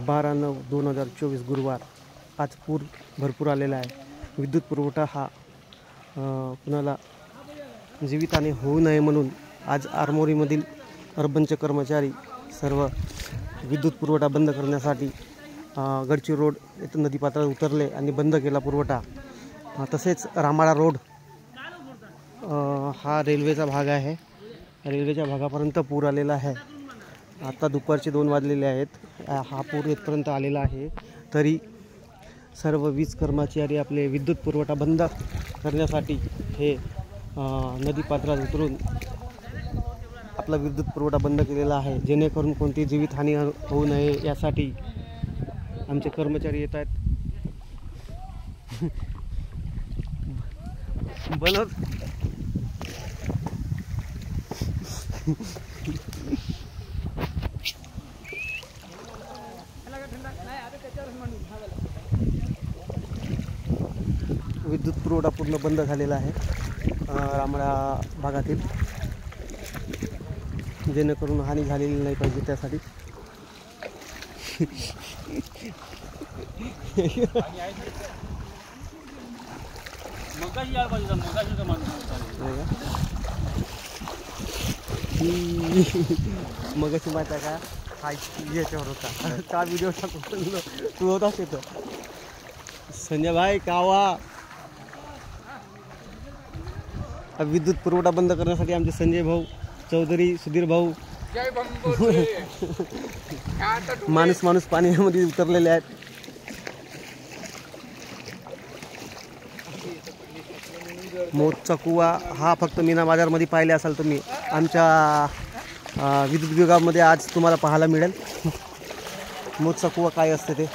12/9/2024 गुरुवार। आज पूर भरपूर आलेला आहे। विद्युत पुरवठा हा कुणाला जीवितहानी होऊ नये म्हणून आज आरमोरीमधील अर्बनचे कर्मचारी सर्व विद्युत पुरवठा बंद करण्यासाठी गडचिरोली रोड येथे नदीपात्रात उतरले आणि बंद केला पुरवठा। तसेच रामाळा रोड हा रेल्वेचा भाग आहे। रेल्वेच्या भागापर्यंत पूर आलेला आहे। आता दुपारचे 2 वाजलेले आहेत। हा पूर इथपर्यंत आलेला आहे, तरी सर्व वीज कर्मचारी आपले विद्युत पुरवठा बंद करण्यासाठी हे नदीपात्रात उतरून आपला विद्युत पुरवठा बंद केलेला आहे, जेणेकरून कोणती जीवितहानी होऊ नये यासाठी आमचे कर्मचारी येत आहेत। बनत विद्युत पुरवठा पूर्ण बंद झालेला आहे रामळा भागातील, जेणेकरून हानी झालेली नाही पाहिजे त्यासाठी। मगाशी माहिती आहे का, हा याच्यावर होता का व्हिडिओ टाकून तू होतास तिथं। संजय भाई कावा विद्युत पुरवठा बंद करण्यासाठी आमचे संजय भाऊ चौधरी, सुधीर भाऊ माणूस पाण्यामध्ये उतरलेले आहेत। मोतचा कुवा हा फक्त मीना बाजारमध्ये पाहिले असाल तुम्ही, आमच्या विद्युत विभागामध्ये आज तुम्हाला पाहायला मिळेल मोतचा कुवा काय असते ते।